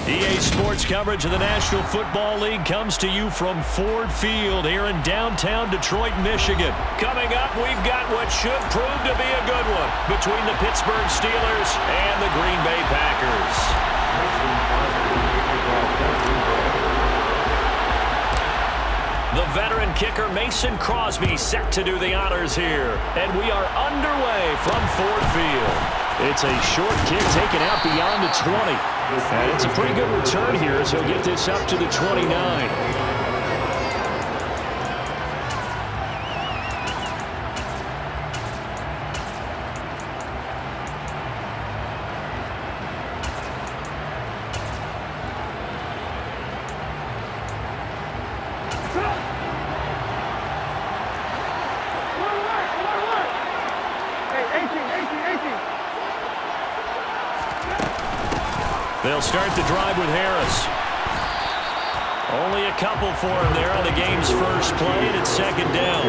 EA Sports coverage of the National Football League comes to you from Ford Field here in downtown Detroit, Michigan. Coming up, we've got what should prove to be a good one between the Pittsburgh Steelers and the Green Bay Packers. The veteran kicker Mason Crosby set to do the honors here. And we are underway from Ford Field. It's a short kick taken out beyond the 20. And it's a pretty good return here as he'll get this up to the 29. They'll start the drive with Harris. Only a couple for him there on the game's first play, and it's second down.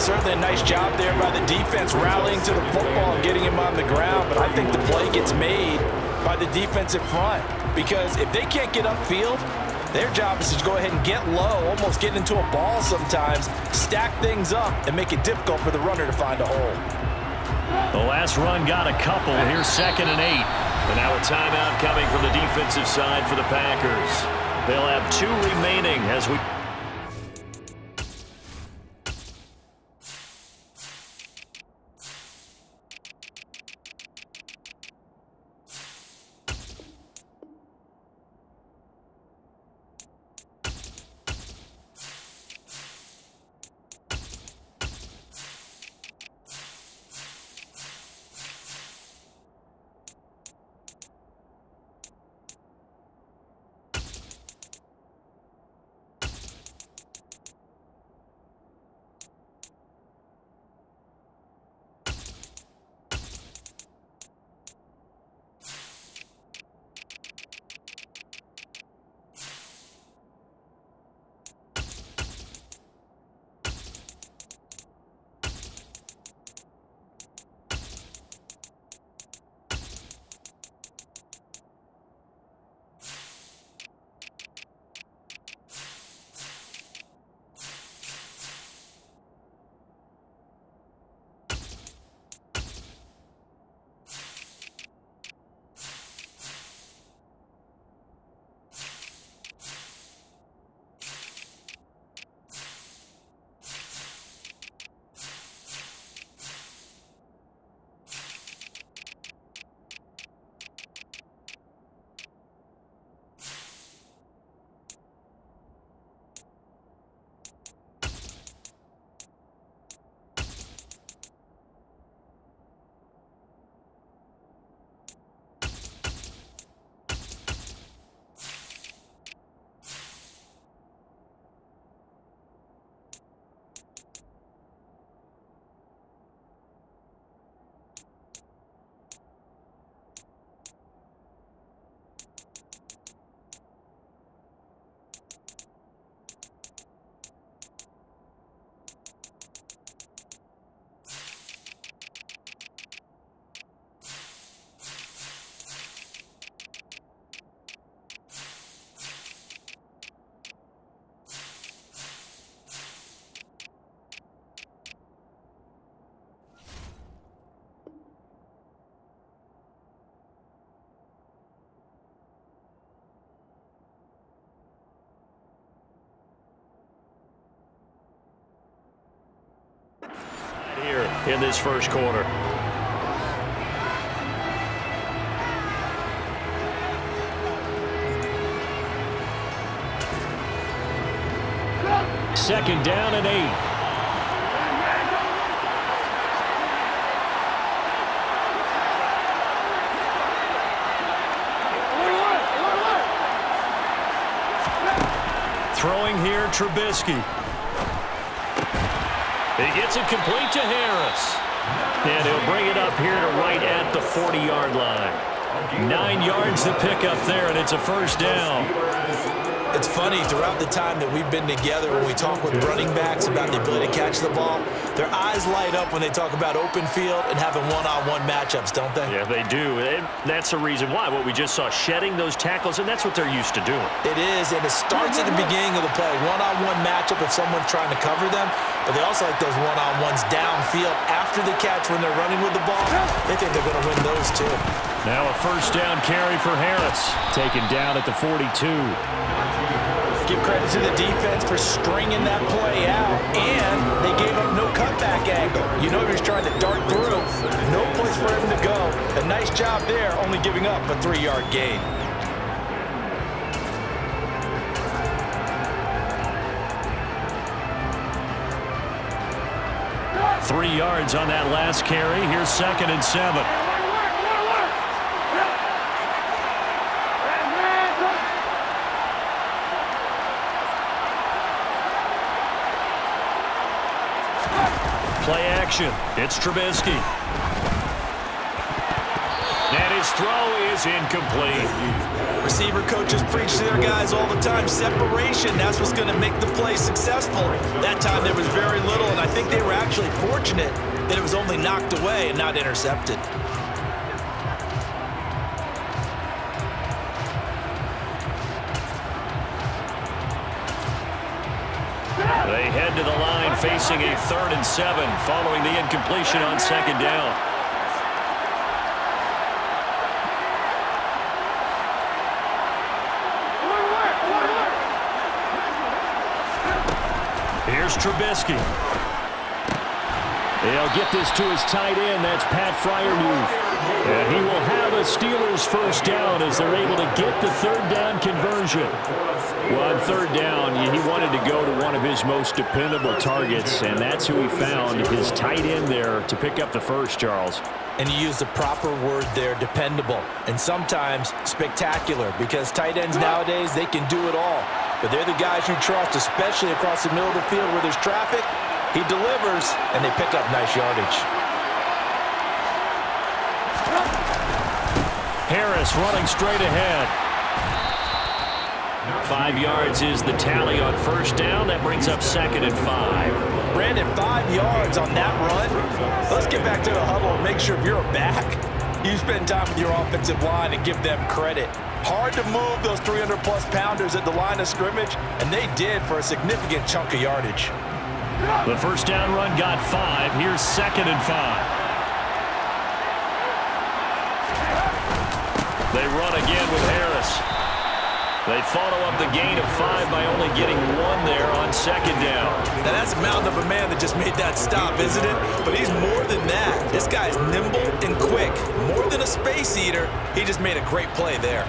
Certainly a nice job there by the defense rallying to the football and getting him on the ground, but I think the play gets made by the defensive front because if they can't get upfield, their job is to go ahead and get low, almost get into a ball sometimes, stack things up, and make it difficult for the runner to find a hole. The last run got a couple. Here's 2nd and 8. And now a timeout coming from the defensive side for the Packers. They'll have 2 remaining as we... here in this first quarter. Second down and 8. Throwing here, Trubisky. He gets it complete to Harris. And he'll bring it up here to right at the 40-yard line. 9 yards to pick up there, and it's a first down. It's funny, throughout the time that we've been together, when we talk with running backs about the ability to catch the ball, their eyes light up when they talk about open field and having one-on-one matchups, don't they? Yeah, they do. And that's the reason why. What we just saw, shedding those tackles, and that's what they're used to doing. It is, and it starts at the beginning of the play. One-on-one matchup if someone's trying to cover them, but they also like those one-on-ones downfield after the catch when they're running with the ball. They think they're going to win those, too. Now a first down carry for Harris, taken down at the 42. Give credit to the defense for stringing that play out, and they gave up no cutback angle. You know he was trying to dart through. No place for him to go. A nice job there, only giving up a 3-yard gain. Three yards on that last carry. Here's 2nd and 7. Play action. It's Trubisky. And his throw is incomplete. Receiver coaches preach to their guys all the time. Separation, that's what's going to make the play successful. That time there was very little, and I think they were actually fortunate that it was only knocked away and not intercepted. They head to the line facing a 3rd and 7 following the incompletion on 2nd down. Here's Trubisky. They'll get this to his tight end. That's Pat Freiermuth. And he will have a Steelers first down as they're able to get the 3rd down conversion. Well, on 3rd down, he wanted to go to one of his most dependable targets, and that's who he found, his tight end there, to pick up the first, Charles. And you use the proper word there, dependable, and sometimes spectacular, because tight ends nowadays, they can do it all. But they're the guys you trust, especially across the middle of the field where there's traffic. He delivers, and they pick up nice yardage. Harris running straight ahead. 5 yards is the tally on first down. That brings up 2nd and 5. Brandon, 5 yards on that run. Let's get back to the huddle and make sure if you're a back, you spend time with your offensive line and give them credit. Hard to move those 300-plus pounders at the line of scrimmage, and they did for a significant chunk of yardage. The first down run got 5. Here's 2nd and 5. They run again with Harris. They follow up the gain of 5 by only getting 1 there on 2nd down. Now that's a mountain of a man that just made that stop, isn't it? But he's more than that. This guy's nimble and quick. More than a space eater, he just made a great play there.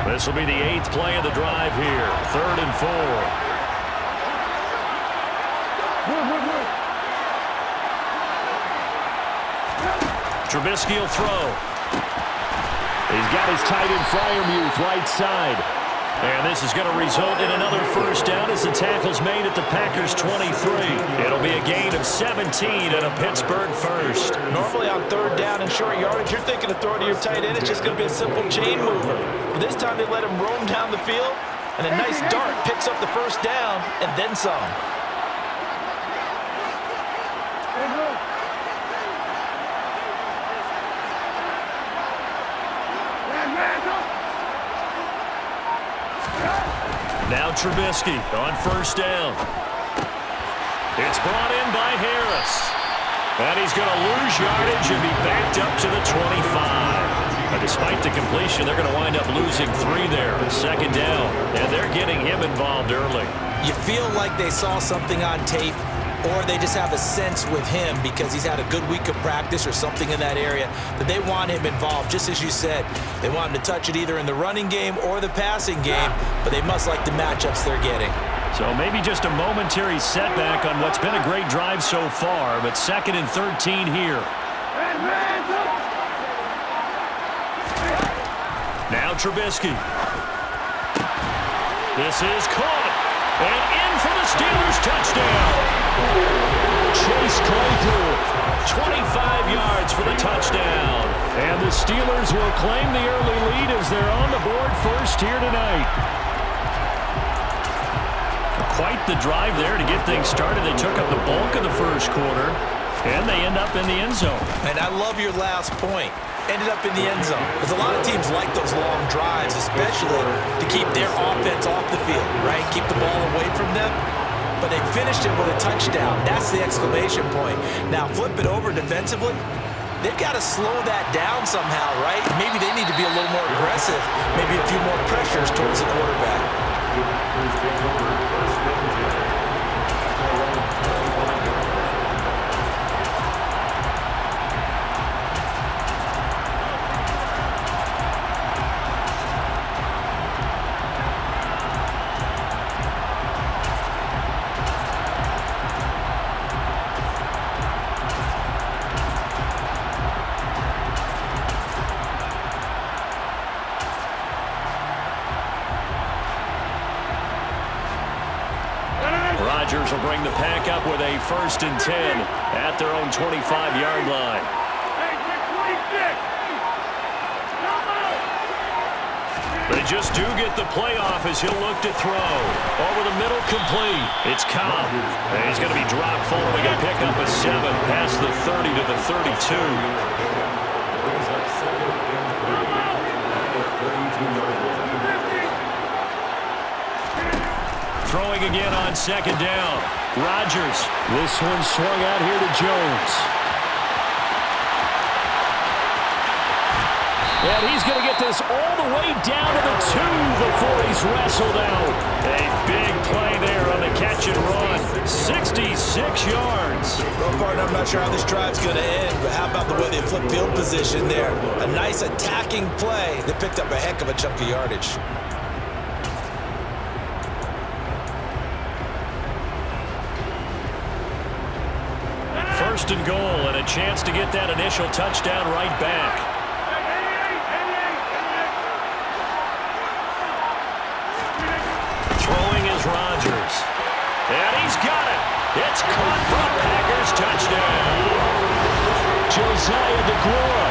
This will be the 8th play of the drive here. 3rd and 4. Trubisky will throw. He's got his tight end Freiermuth right side. And this is going to result in another first down as the tackle's made at the Packers' 23. It'll be a gain of 17 and a Pittsburgh first. Normally on 3rd down and short yardage, you're thinking of throwing to your tight end. It's just going to be a simple chain mover. But this time they let him roam down the field, and a nice dart picks up the first down and then some. Now Trubisky on first down. It's brought in by Harris. And he's going to lose yardage and be backed up to the 25. But despite the completion, they're going to wind up losing 3 there. 2nd down. And they're getting him involved early. You feel like they saw something on tape, or they just have a sense with him because he's had a good week of practice or something in that area that they want him involved. Just as you said, they want him to touch it either in the running game or the passing game, but they must like the matchups they're getting. So maybe just a momentary setback on what's been a great drive so far, but 2nd and 13 here. Now Trubisky. This is caught. And in for the Steelers touchdown. Chase Claypool, 25 yards for the touchdown. And the Steelers will claim the early lead as they're on the board first here tonight. Quite the drive there to get things started. They took up the bulk of the first quarter, and they end up in the end zone. And I love your last point. Ended up in the end zone. Because a lot of teams like those long drives, especially to keep their offense off the field, right? Keep the ball away from them. But they finished it with a touchdown. That's the exclamation point. Now flip it over defensively. They've got to slow that down somehow, right? Maybe they need to be a little more aggressive. Maybe a few more pressures towards the quarterback. Rodgers will bring the pack up with a 1st and 10 at their own 25-yard line. They just do get the playoff as he'll look to throw. Over the middle, complete. It's Cobb. And he's going to be dropped following a pickup of 7 past the 30 to the 32. Throwing again on 2nd down. Rodgers. This one swung out here to Jones. And he's going to get this all the way down to the 2 before he's wrestled out. A big play there on the catch and run. 66 yards. Well, partner, I'm not sure how this drive's going to end, but how about the way they flip field position there? A nice attacking play that picked up a heck of a chunk of yardage. 1st and goal, and a chance to get that initial touchdown right back. Throwing is Rodgers. And he's got it. It's caught for a Packers touchdown. Josiah DeGuara,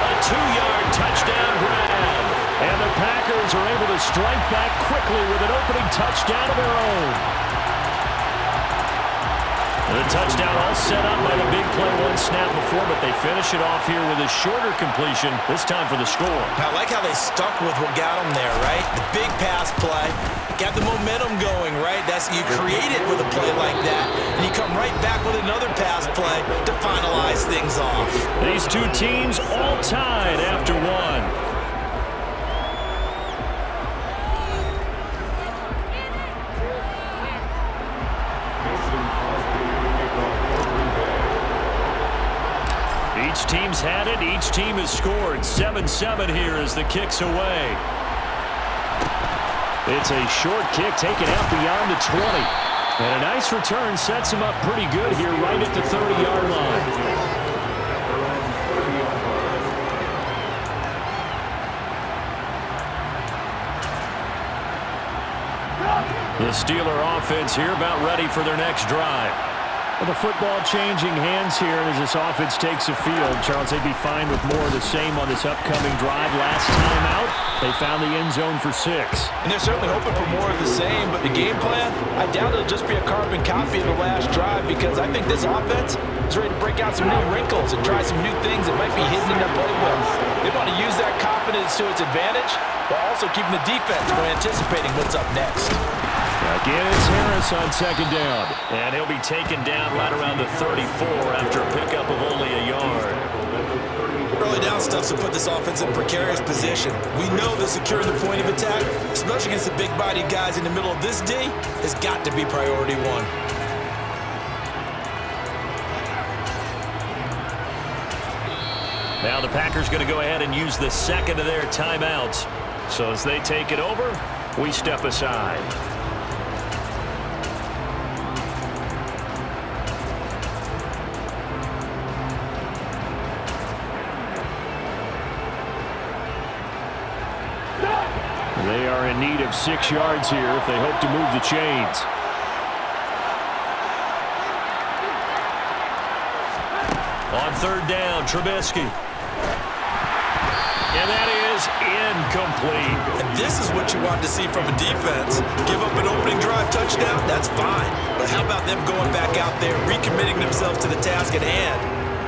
a 2-yard touchdown grab. And the Packers are able to strike back quickly with an opening touchdown of their own. The touchdown all set up by the big play one snap before, but they finish it off here with a shorter completion, this time for the score. I like how they stuck with what got them there, right? The big pass play, got the momentum going, right? That's you create it with a play like that, and you come right back with another pass play to finalize things off. These two teams all tied after one. Each team's had it. Each team has scored. 7-7 here as the kick's away. It's a short kick taken out beyond the 20. And a nice return sets him up pretty good here right at the 30-yard line. The Steeler offense here about ready for their next drive. Well, the football changing hands here as this offense takes the field. Charles, they'd be fine with more of the same on this upcoming drive. Last time out, they found the end zone for 6. And they're certainly hoping for more of the same, but the game plan, I doubt it'll just be a carbon copy of the last drive because I think this offense is ready to break out some new wrinkles and try some new things that might be hidden in their playbook. They want to use that confidence to its advantage while also keeping the defense from anticipating what's up next. Again, it's Harris on 2nd down. And he'll be taken down right around the 34 after a pickup of only a yard. Early down stuff to put this offense in a precarious position. We know that securing the point of attack, especially against the big-bodied guys in the middle of this D, has got to be priority one. Now the Packers going to go ahead and use the second of their timeouts. So as they take it over, we step aside. They are in need of 6 yards here if they hope to move the chains. On 3rd down, Trubisky. And that is incomplete. And this is what you want to see from a defense. Give up an opening drive touchdown, that's fine. But how about them going back out there, recommitting themselves to the task at hand,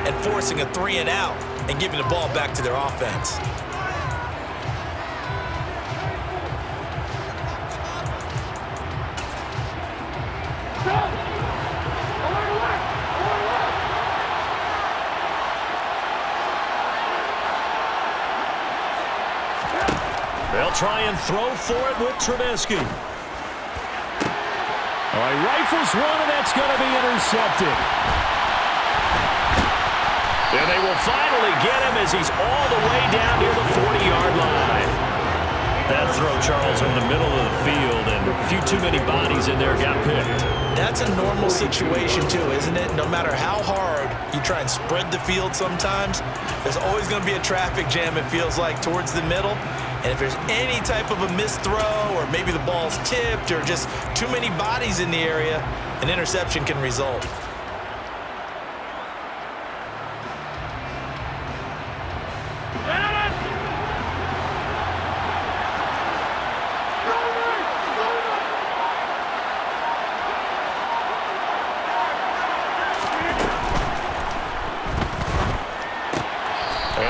and forcing a 3-and-out and giving the ball back to their offense? They'll try and throw for it with Trubisky. All right, rifles one, and that's going to be intercepted. And they will finally get him as he's all the way down near the 40-yard line. That throw, Charles, in the middle of the field, and a few too many bodies in there got picked. That's a normal situation, too, isn't it? No matter how hard you try and spread the field sometimes, there's always going to be a traffic jam, it feels like, towards the middle. And if there's any type of a missed throw, or maybe the ball's tipped, or just too many bodies in the area, an interception can result.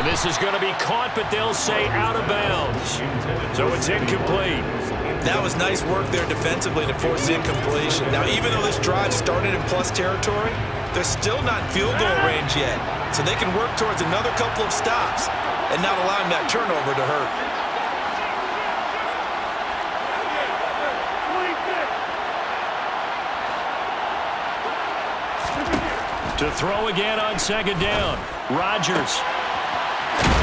This is going to be caught, but they'll say out of bounds. So it's incomplete. That was nice work there defensively to force the incompletion. Now, even though this drive started in plus territory, they're still not in field goal range yet. So they can work towards another couple of stops and not allowing that turnover to hurt. To throw again on second down. Rodgers.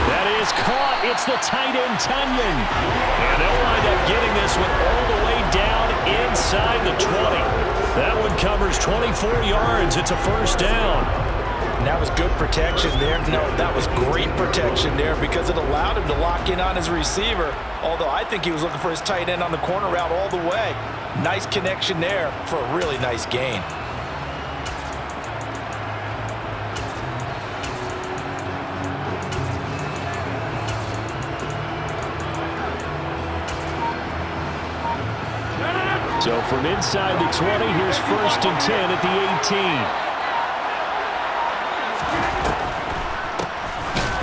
That is caught. It's the tight end, Tunyon. And they'll wind up getting this one all the way down inside the 20. That one covers 24 yards. It's a first down. And that was good protection there. No, that was great protection there because it allowed him to lock in on his receiver, although I think he was looking for his tight end on the corner route all the way. Nice connection there for a really nice gain. So from inside the 20, here's 1st and 10 at the 18.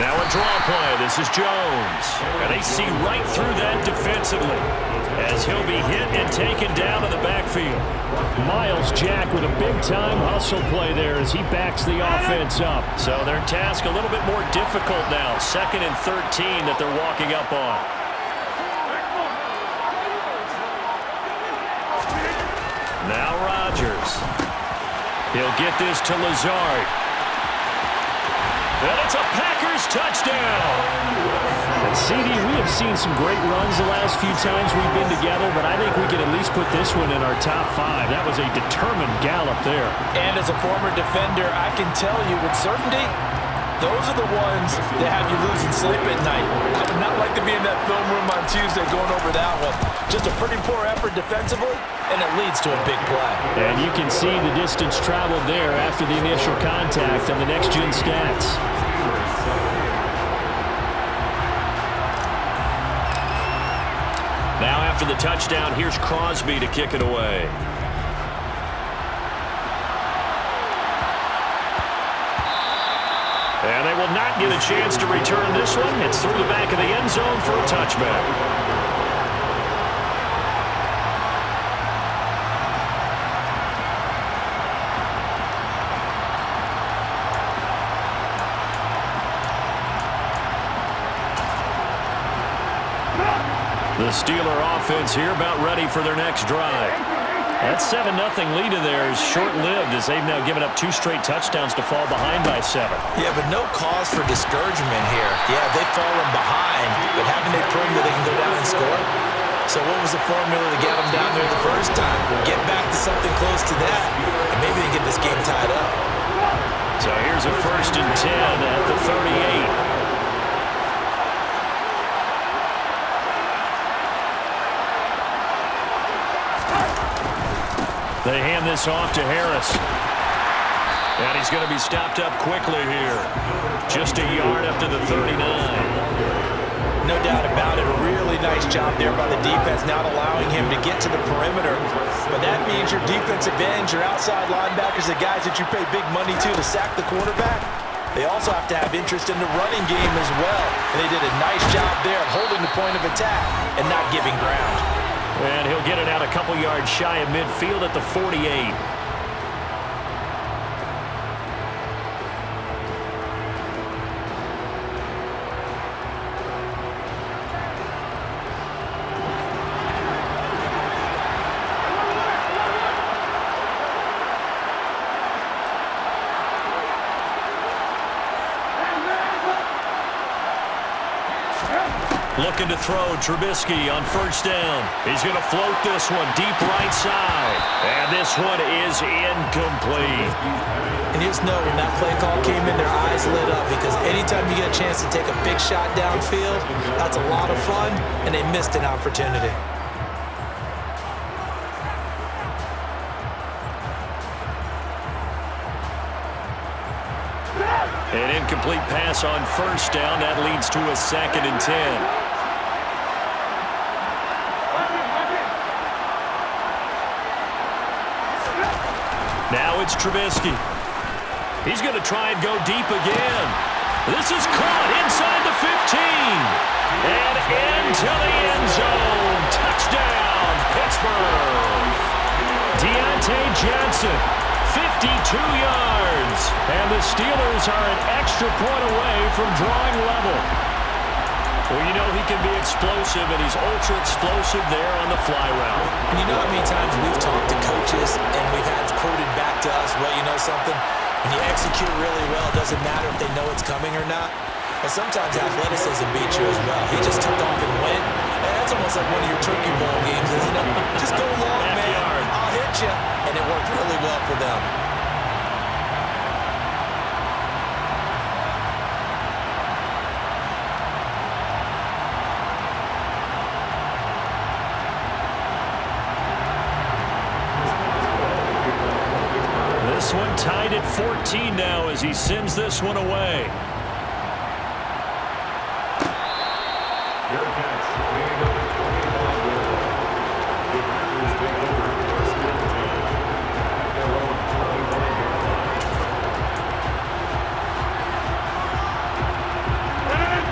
Now a draw play. This is Jones. And they see right through that defensively as he'll be hit and taken down in the backfield. Miles Jack with a big-time hustle play there as he backs the offense up. So their task a little bit more difficult now. 2nd and 13 that they're walking up on. Now Rodgers. He'll get this to Lazard. And it's a Packers touchdown. And CD, we have seen some great runs the last few times we've been together, but I think we can at least put this one in our top 5. That was a determined gallop there. And as a former defender, I can tell you with certainty, those are the ones that have you losing sleep at night. I would not like to be in that film room on Tuesday going over that one. Just a pretty poor effort defensively, and it leads to a big play. And you can see the distance traveled there after the initial contact on the next-gen stats. Now after the touchdown, here's Crosby to kick it away. And they will not get a chance to return this one. It's through the back of the end zone for a touchback. The Steeler offense here about ready for their next drive. That 7-0 lead in there is short-lived as they've now given up 2 straight touchdowns to fall behind by 7. Yeah, but no cause for discouragement here. Yeah, they've fallen behind, but haven't they proven that they can go down and score? So what was the formula to get them down there the first time? Get back to something close to that, and maybe they get this game tied up. So here's a 1st and 10 at the 38. They hand this off to Harris. And he's going to be stopped up quickly here. Just a yard up to the 39. No doubt about it. A really nice job there by the defense, not allowing him to get to the perimeter. But that means your defensive ends, your outside linebackers, the guys that you pay big money to sack the quarterback, they also have to have interest in the running game as well. And they did a nice job there of holding the point of attack and not giving ground. And he'll get it out a couple yards shy of midfield at the 48. Looking to throw, Trubisky on first down. He's going to float this one deep right side. And this one is incomplete. And you just know when that play call came in, their eyes lit up, because anytime you get a chance to take a big shot downfield, that's a lot of fun, and they missed an opportunity. An incomplete pass on first down. That leads to a 2nd and 10. Now it's Trubisky. He's going to try and go deep again. This is caught inside the 15. And into the end zone. Touchdown, Pittsburgh. Deontay Johnson, 52 yards. And the Steelers are an extra point away from drawing level. Well, you know he can be explosive, and he's ultra-explosive there on the fly route. And you know how many times we've talked to coaches, and we've had quoted back to us, well, you know something? When you execute really well, it doesn't matter if they know it's coming or not. But sometimes athleticism beats you as well. He just took off and went. And that's almost like one of your turkey bowl games, isn't it? Just go long, man. I'll hit you. And it worked really well for them. This one tied at 14 now as he sends this one away.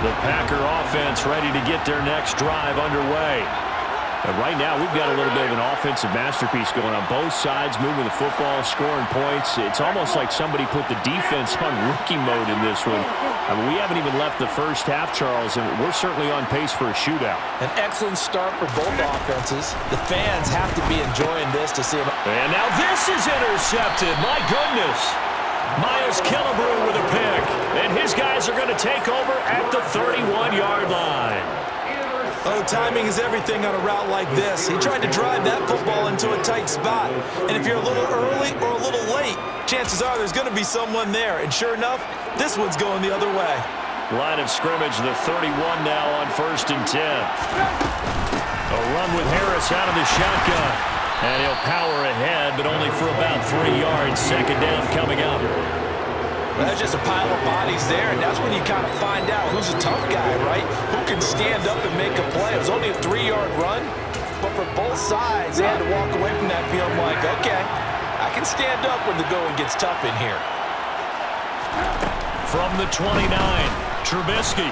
The Packer offense ready to get their next drive underway. And right now, we've got a little bit of an offensive masterpiece going on both sides, moving the football, scoring points. It's almost like somebody put the defense on rookie mode in this one. I mean, we haven't even left the first half, Charles, and we're certainly on pace for a shootout. An excellent start for both offenses. The fans have to be enjoying this to see them. And now this is intercepted. My goodness. Miles Killebrew with a pick. And his guys are going to take over at the 31-yard line. Oh, timing is everything on a route like this. He tried to drive that football into a tight spot. And if you're a little early or a little late, chances are there's going to be someone there. And sure enough, this one's going the other way. Line of scrimmage, the 31 now on 1st and 10. A run with Harris out of the shotgun. And he'll power ahead, but only for about 3 yards. 2nd down coming up. That's just a pile of bodies there, and that's when you kind of find out who's a tough guy, right? Who can stand up and make a play. It was only a 3-yard run, but for both sides, they had to walk away from that field like, okay, I can stand up when the going gets tough in here. From the 29, Trubisky.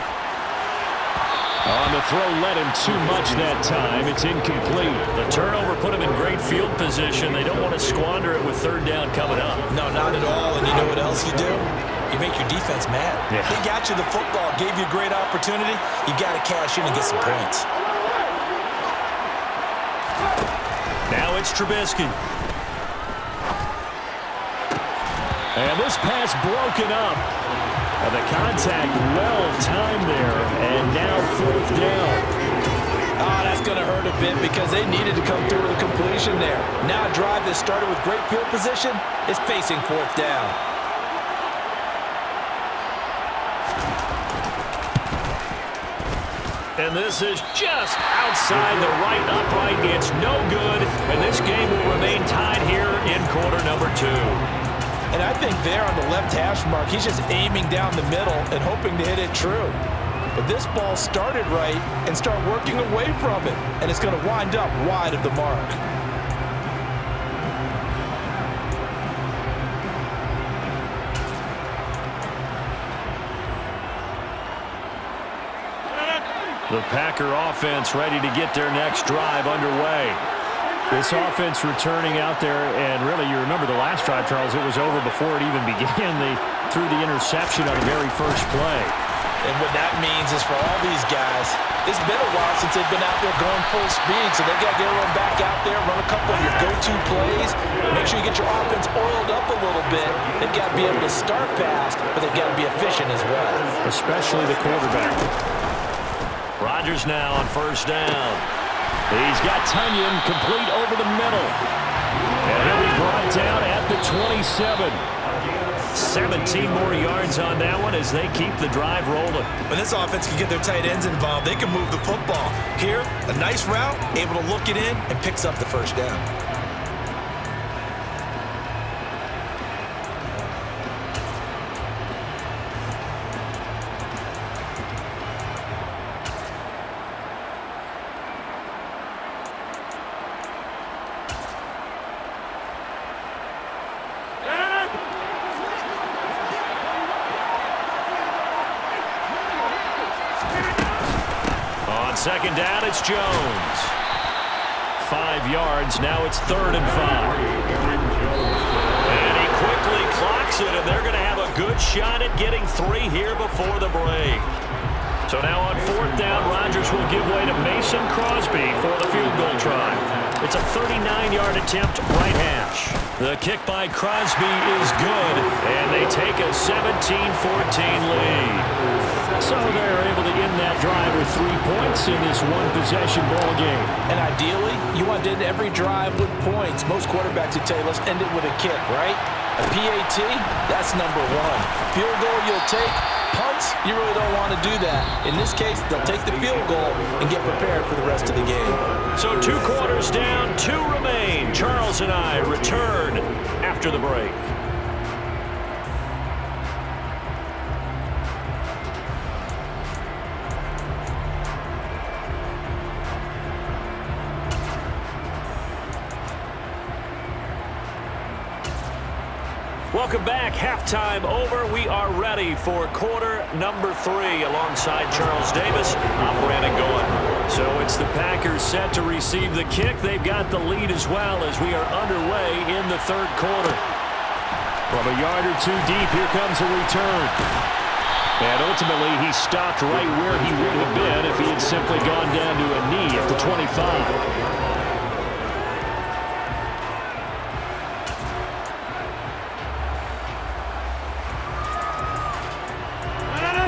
On the throw, led him too much that time. It's incomplete. The turnover put him in great field position. They don't want to squander it with 3rd down coming up. No, not at all. And you know what else you do? You make your defense mad. Yeah. They got you the football, gave you a great opportunity. You got to cash in and get some points. Now it's Trubisky. And this pass broken up. And the contact well-timed there, and now 4th down. Oh, that's going to hurt a bit because they needed to come through with a completion there. Now a drive that started with great field position is facing 4th down. And this is just outside the right upright. It's no good, and this game will remain tied here in quarter number 2. And I think there on the left hash mark, he's just aiming down the middle and hoping to hit it true. But this ball started right and start working away from it, and it's going to wind up wide of the mark. The Packer offense ready to get their next drive underway. This offense returning out there, and really, you remember the last drive, Charles, it was over before it even began. They threw the interception on the very first play. And what that means is for all these guys, it's been a while since they've been out there going full speed, so they've got to get everyone back out there, run a couple of your go-to plays, make sure you get your offense oiled up a little bit. They've got to be able to start fast, but they've got to be efficient as well. Especially the quarterback. Rodgers now on first down. He's got Tunyon complete over the middle. And he'll be brought down at the 27. 17 more yards on that one as they keep the drive rolling. When this offense can get their tight ends involved, they can move the football. Here, a nice route, able to look it in, and picks up the first down. Second down, it's Jones. 5 yards, now it's 3rd and 5. And he quickly clocks it, and they're going to have a good shot at getting 3 here before the break. So now on 4th down, Rodgers will give way to Mason Crosby for the field goal try. It's a 39-yard attempt, right hash. The kick by Crosby is good, and they take a 17-14 lead. So they're able to end that drive with 3 points in this one-possession ball game. And ideally, you want to end every drive with points. Most quarterbacks would tell you, let's end it with a kick, right? A PAT, that's number 1. Field goal you'll take. Punts, you really don't want to do that. In this case, they'll take the field goal and get prepared for the rest of the game. So 2 quarters down, 2 remain. Charles and I return after the break. Welcome back. Halftime over. We are ready for quarter number 3 alongside Charles Davis. I'm Brandon Goen. So it's the Packers set to receive the kick. They've got the lead as well as we are underway in the 3rd quarter. From a yard or 2 deep, here comes a return. And ultimately, he stopped right where he would have been if he had simply gone down to a knee at the 25.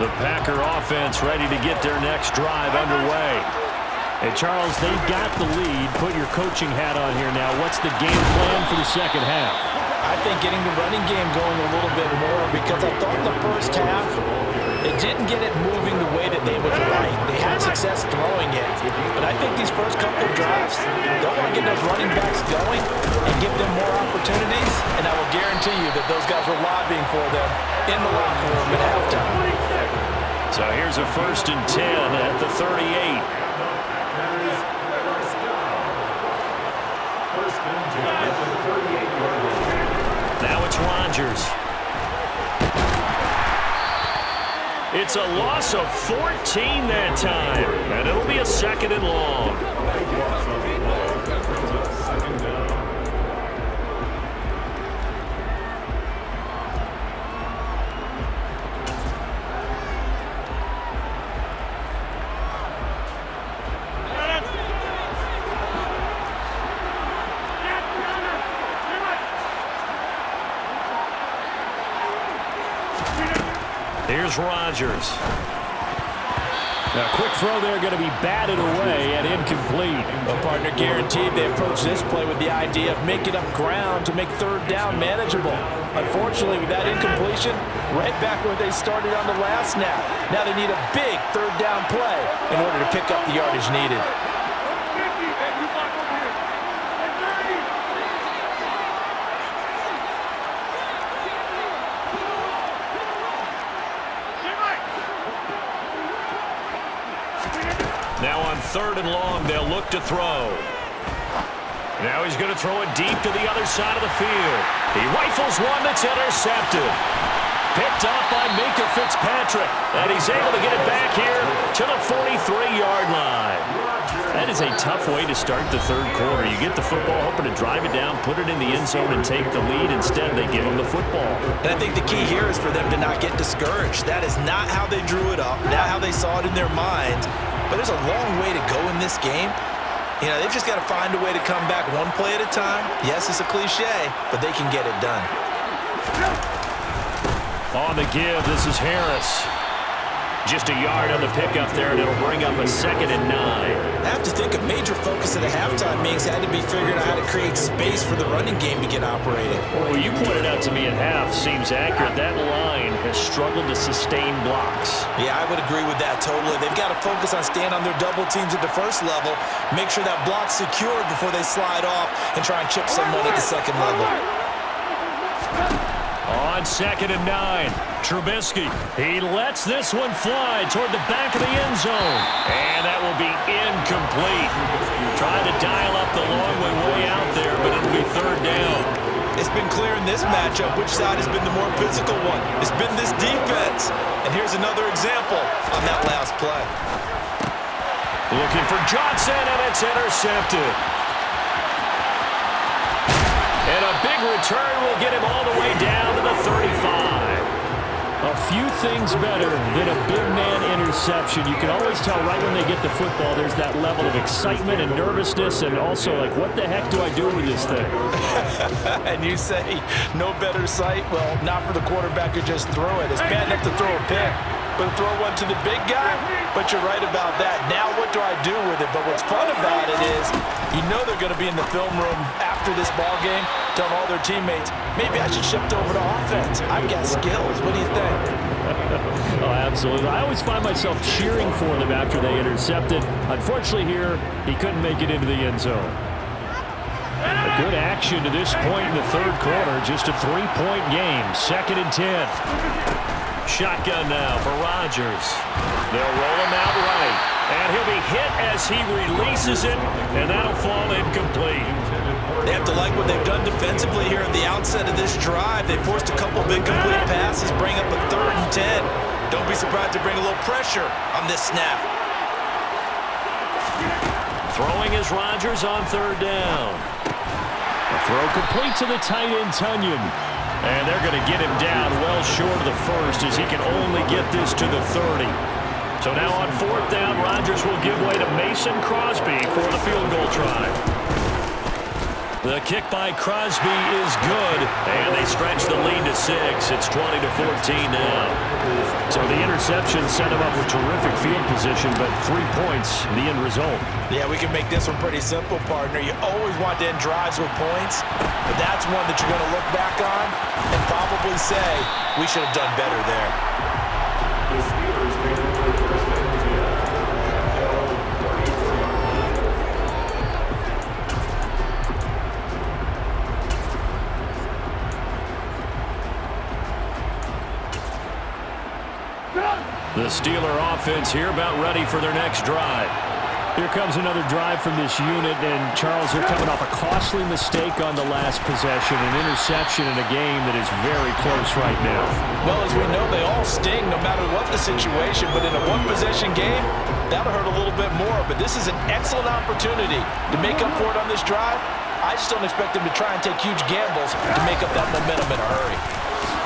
The Packer offense ready to get their next drive underway. Hey, Charles, they've got the lead. Put your coaching hat on here now. What's the game plan for the second half? I think getting the running game going a little bit more, because I thought in the first half they didn't get it moving the way that they would like. They had success throwing it. But I think these first couple of drives, they'll want to get those running backs going and give them more opportunities. And I will guarantee you that those guys were lobbying for them in the locker room at halftime. So here's a 1st and 10 at the 38. Now it's Rodgers. It's a loss of 14 that time, and it'll be a 2nd and long. Here's Rodgers. Now, quick throw there, going to be batted away and incomplete. Well, partner, guaranteed they approach this play with the idea of making up ground to make 3rd down manageable. Unfortunately, with that incompletion, right back where they started on the last snap. Now they need a big 3rd down play in order to pick up the yardage needed. 3rd and long. They'll look to throw. Now he's going to throw it deep to the other side of the field. He rifles one that's intercepted. Picked up by Minka Fitzpatrick. And he's able to get it back here to the 43-yard line. That is a tough way to start the 3rd quarter. You get the football, hoping to drive it down, put it in the end zone, and take the lead. Instead, they give him the football. And I think the key here is for them to not get discouraged. That is not how they drew it up, not how they saw it in their minds. But there's a long way to go in this game. You know, they've just got to find a way to come back one play at a time. Yes, it's a cliche, but they can get it done. On the give, this is Harris. Just a yard on the pickup there, and it'll bring up a 2nd and 9. I have to think a major focus at the halftime means had to be figuring out how to create space for the running game to get operating. Well, you pointed out to me at half seems accurate. That line has struggled to sustain blocks. Yeah, I would agree with that totally. They've got to focus on staying on their double teams at the 1st level, make sure that block's secured before they slide off and try and chip someone at the 2nd level. On 2nd and 9, Trubisky. He lets this one fly toward the back of the end zone. And that will be incomplete. Trying to dial up the long way out there, but it'll be 3rd down. It's been clear in this matchup which side has been the more physical one. It's been this defense. And here's another example on that last play. Looking for Johnson, and it's intercepted. And a big return will get him all the way down to the 35. A few things better than a big man interception. You can always tell right when they get the football, there's that level of excitement and nervousness, and also like, what the heck do I do with this thing? And you say, no better sight? Well, not for the quarterback who just throw it. It's bad enough to throw a pick, but throw one to the big guy? But you're right about that. Now what do I do with it? But what's fun about it is, you know they're going to be in the film room after this ball game, telling all their teammates, maybe I should shift over to offense. I've got skills. What do you think? Oh, absolutely. I always find myself cheering for them after they intercepted. Unfortunately here, he couldn't make it into the end zone. A good action to this point in the 3rd quarter. Just a 3-point game. 2nd and 10. Shotgun now for Rodgers. They'll roll him out right. And he'll be hit as he releases it, and that'll fall incomplete. They have to like what they've done defensively here at the outset of this drive. They forced a couple of incomplete passes, bring up a 3rd and 10. Don't be surprised to bring a little pressure on this snap. Throwing is Rodgers on 3rd down. A throw complete to the tight end, Tunyon. And they're going to get him down well short of the 1st as he can only get this to the 30. So now on 4th down, Rodgers will give way to Mason Crosby for the field goal try. The kick by Crosby is good, and they stretch the lead to 6. It's 20-14 now. So the interception set him up with terrific field position, but 3 points, the end result. Yeah, we can make this one pretty simple, partner. You always want to end drives with points, but that's one that you're going to look back on and probably say, we should have done better there. The Steeler offense here about ready for their next drive. Here comes another drive from this unit, and Charles, they're coming off a costly mistake on the last possession, an interception in a game that is very close right now. Well, as we know, they all sting no matter what the situation, but in a one-possession game, that'll hurt a little bit more. But this is an excellent opportunity to make up for it on this drive. I just don't expect them to try and take huge gambles to make up that momentum in a hurry.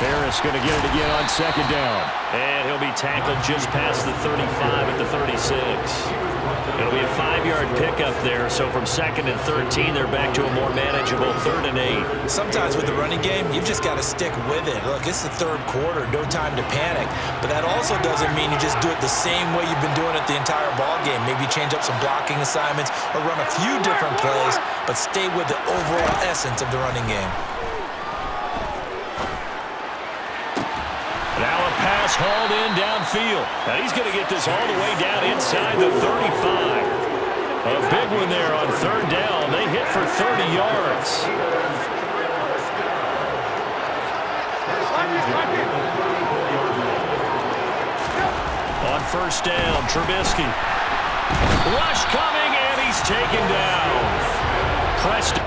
Harris going to get it again on 2nd down. And he'll be tackled just past the 35 at the 36. It'll be a 5-yard pickup there. So from 2nd and 13, they're back to a more manageable 3rd and 8. Sometimes with the running game, you've just got to stick with it. Look, it's the 3rd quarter, no time to panic. But that also doesn't mean you just do it the same way you've been doing it the entire ball game. Maybe change up some blocking assignments or run a few different plays, but stay with the overall essence of the running game. Now a pass hauled in downfield. Now he's going to get this all the way down inside the 35. A big one there on 3rd down. They hit for 30 yards. On 1st down, Trubisky. Rush coming, and he's taken down. Preston.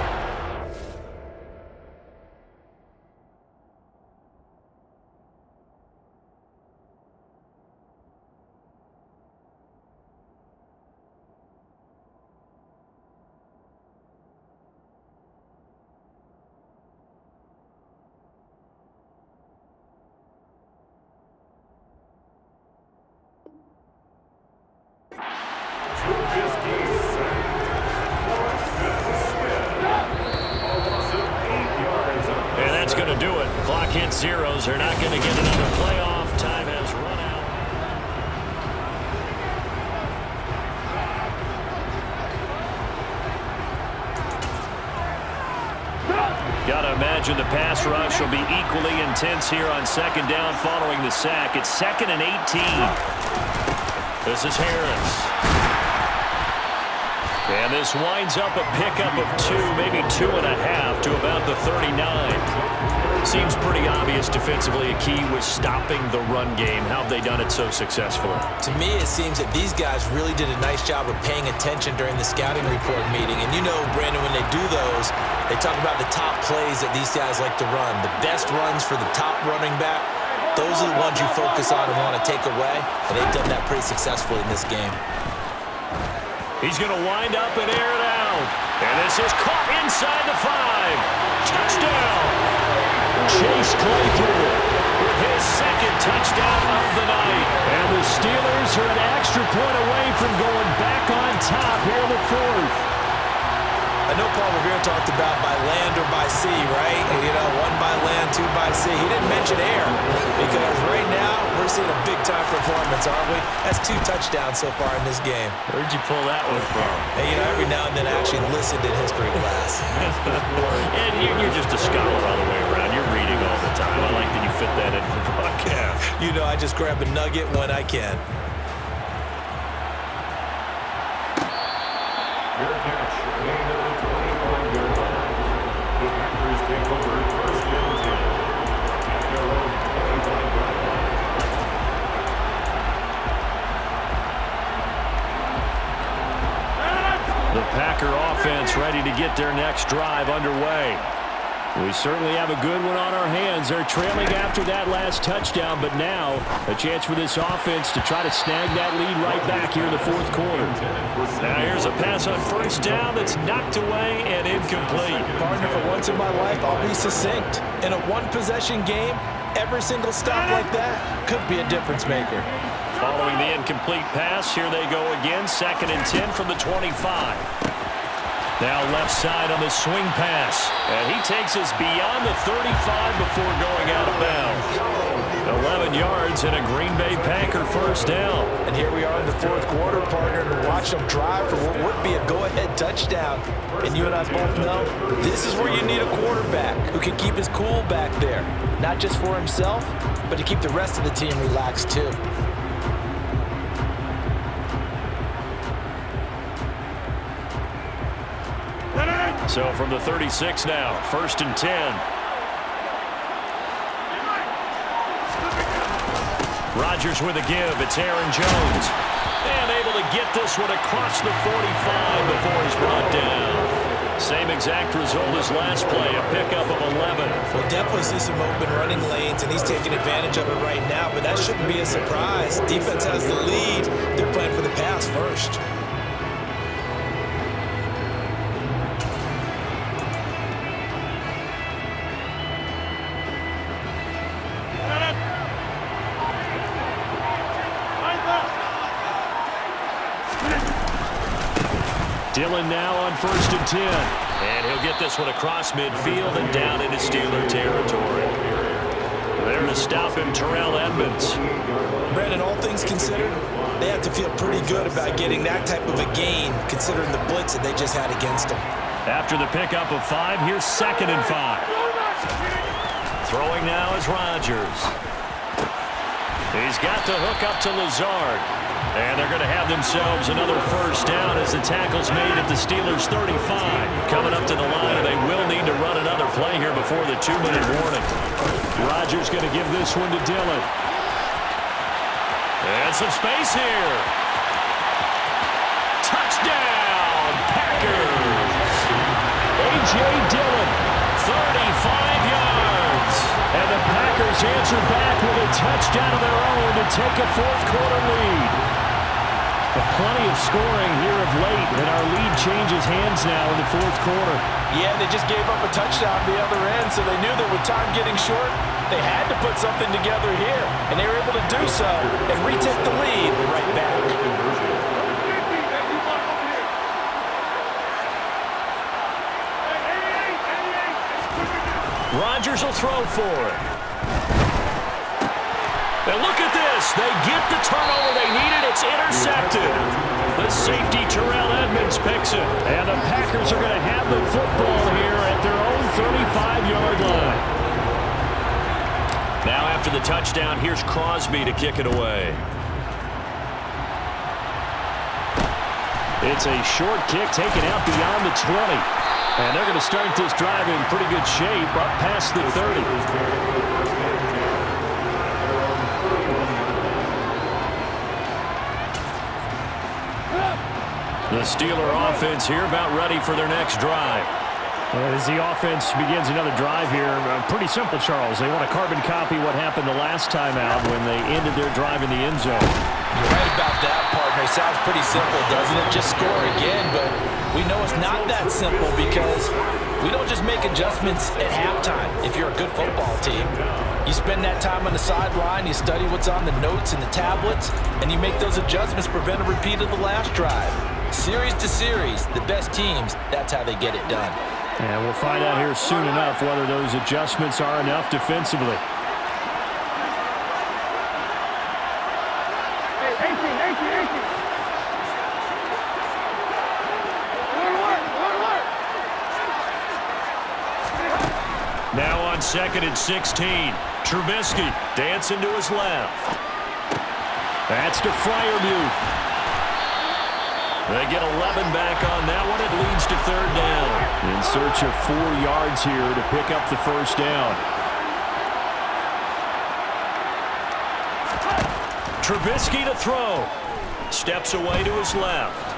And that's going to do it. Clock hits zeros. They're not going to get another playoff. Time has run out. Got to imagine the pass rush will be equally intense here on second down following the sack. It's 2nd and 18. This is Harris. And this winds up a pickup of 2, maybe 2.5 to about the 39. Seems pretty obvious defensively a key was stopping the run game. How have they done it so successfully? To me, it seems that these guys really did a nice job of paying attention during the scouting report meeting. And you know, Brandon, when they do those, they talk about the top plays that these guys like to run. The best runs for the top running back, those are the ones you focus on and want to take away. And they've done that pretty successfully in this game. He's going to wind up and air it out. And this is caught inside the 5. Touchdown. Chase Claypool with his 2nd touchdown of the night. And the Steelers are an extra point away from going back on top here in the 4th. I know Paul Revere talked about by land or by sea, right? You know, 1 by land, 2 by sea. He didn't mention air because right now we're seeing a big-time performance, aren't we? That's 2 touchdowns so far in this game. Where'd you pull that one from? Hey, you know, every now and then I actually listened in history class. And you're just a scholar all the way around. You're reading all the time. I like that you fit that into the broadcast. You know, I just grab a nugget when I can. Your catch, gain of the 25-yard line. The Packers take over 1st and 10 at their own 25-yard line. The Packer offense ready to get their next drive underway. We certainly have a good one on our hands. They're trailing after that last touchdown, but now a chance for this offense to try to snag that lead right back here in the 4th quarter. Now here's a pass on 1st down that's knocked away and incomplete. Partner, for once in my life, I'll be succinct. In a 1-possession game, every single stop like that could be a difference maker. Following the incomplete pass, here they go again. 2nd and 10 from the 25. Now left side on the swing pass. And he takes us beyond the 35 before going out of bounds. 11 yards and a Green Bay Packer 1st down. And here we are in the 4th quarter, partner, and watch them drive for what would be a go-ahead touchdown. And you and I both know this is where you need a quarterback who can keep his cool back there. Not just for himself, but to keep the rest of the team relaxed too. So from the 36 now, 1st and 10. Rodgers with a give. It's Aaron Jones. And able to get this one across the 45 before he's brought down. Same exact result as last play, a pickup of 11. We'll definitely see some open running lanes, and he's taking advantage of it right now, but that shouldn't be a surprise. Defense has the lead. They're playing for the pass first. Dillon now on 1st and 10. And he'll get this one across midfield and down into Steeler territory. There to stop him, Terrell Edmonds. Brandon, all things considered, they have to feel pretty good about getting that type of a gain, considering the blitz that they just had against them. After the pickup of 5, here's 2nd and 5. Throwing now is Rodgers. He's got the hook up to Lazard. And they're going to have themselves another 1st down as the tackle's made at the Steelers' 35. Coming up to the line, and they will need to run another play here before the 2-minute warning. Rodgers going to give this one to Dillon. And some space here. A.J. Dillon, 35 yards. And the Packers answer back with a touchdown of their own to take a fourth-quarter lead. But plenty of scoring here of late, and our lead changes hands now in the fourth quarter. Yeah, they just gave up a touchdown the other end, so they knew that with time getting short, they had to put something together here, and they were able to do so and retake the lead right back. Rodgers will throw for it. And look at this. They get the turnover they needed. It's intercepted. The safety, Terrell Edmonds, picks it. And the Packers are going to have the football here at their own 35-yard line. Now after the touchdown, here's Crosby to kick it away. It's a short kick taken out beyond the 20. And they're going to start this drive in pretty good shape up past the 30. The Steeler offense here about ready for their next drive. As the offense begins another drive here, pretty simple, Charles. They want to carbon copy what happened the last time out when they ended their drive in the end zone. You're right about that, partner. Sounds pretty simple, doesn't it? Just score again, but we know it's not that simple because we don't just make adjustments at halftime if you're a good football team. You spend that time on the sideline, you study what's on the notes and the tablets, and you make those adjustments to prevent a repeat of the last drive. Series to series, the best teams, that's how they get it done. And we'll find out here soon enough whether those adjustments are enough defensively. Now on 2nd and 16, Trubisky dancing to his left. That's to Freiermuth. They get 11 back on that one. It leads to 3rd down. In search of 4 yards here to pick up the first down. Trubisky to throw. Steps away to his left.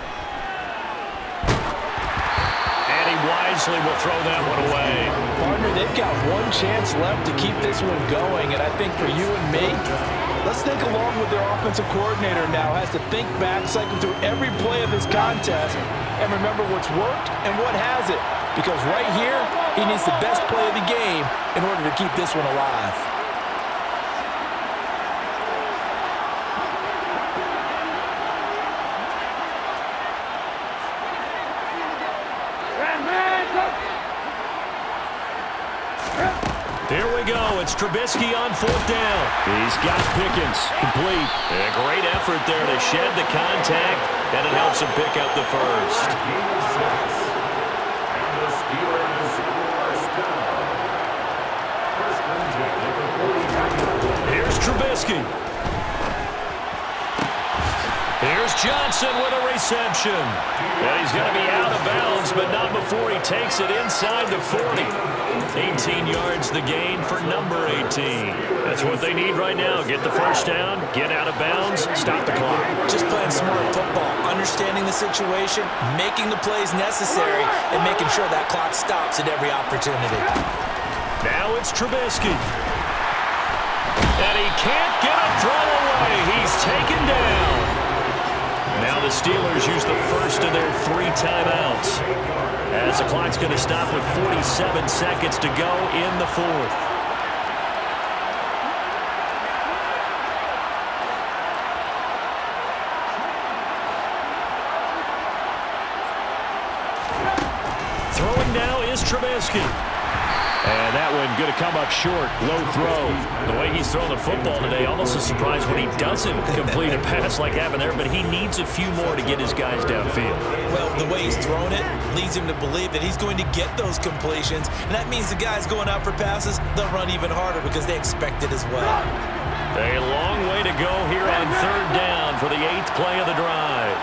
And he wisely will throw that one away. Partner, they've got one chance left to keep this one going, and I think for you and me, let's think along with their offensive coordinator now. Has to think back, cycle through every play of this contest, and remember what's worked and what hasn't. Because right here, he needs the best play of the game in order to keep this one alive. Here we go. It's Trubisky on 4th down. He's got Pickens. Complete. A great effort there to shed the contact, and it helps him pick up the first. Here's Trubisky. Here's Johnson with a reception. And he's going to be out of bounds, but not before he takes it inside the 40. 18 yards the gain for number 18. That's what they need right now. Get the first down, get out of bounds, stop the clock. Just playing smart football, understanding the situation, making the plays necessary, and making sure that clock stops at every opportunity. Now it's Trubisky. And he can't get a throw away. He's taken down. Now the Steelers use the first of their 3 timeouts, as the clock's going to stop with 47 seconds to go in the 4th. Throwing now is Trubisky. And that one going to come up short. Low throw. The way he's throwing the football today, almost a surprise when he doesn't complete a pass like happened there, but he needs a few more to get his guys downfield. Well, the way he's thrown it leads him to believe that he's going to get those completions, and that means the guys going out for passes, they'll run even harder because they expect it as well. A long way to go here on 3rd down for the 8th play of the drive.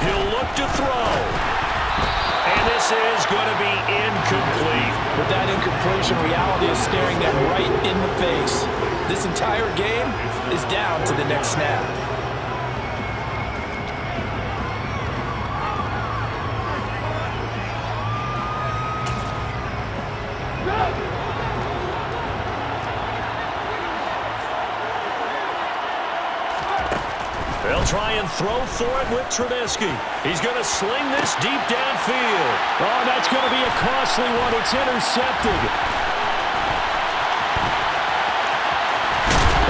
He'll look to throw. And this is going to be incomplete. With that incompletion, reality is staring them right in the face. This entire game is down to the next snap. They'll try and throw for it with Trubisky. He's going to sling this deep downfield. Oh, that's going to be a costly one. It's intercepted.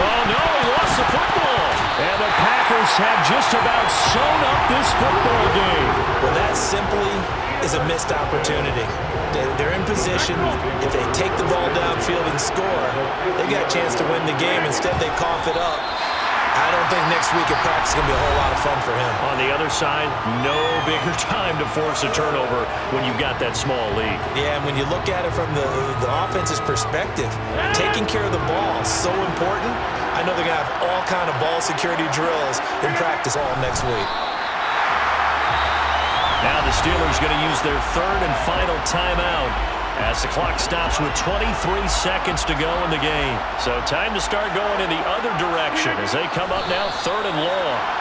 Oh, no, he lost the football. And the Packers have just about sewn up this football game. Well, that simply is a missed opportunity. They're in position. If they take the ball downfield and score, they got a chance to win the game. Instead, they cough it up. I don't think next week at practice is going to be a whole lot of fun for him. On the other side, no bigger time to force a turnover when you've got that small lead. Yeah, and when you look at it from the offense's perspective, taking care of the ball is so important. I know they're going to have all kind of ball security drills in practice all next week. Now the Steelers going to use their third and final timeout as the clock stops with 23 seconds to go in the game. So time to start going in the other direction as they come up now third and long.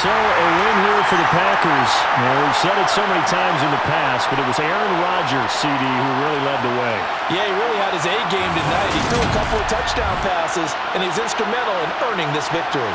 So a win here for the Packers. Now, we've said it so many times in the past, but it was Aaron Rodgers, CD, who really led the way. Yeah, he really had his A game tonight. He threw a couple of touchdown passes, and he's instrumental in earning this victory.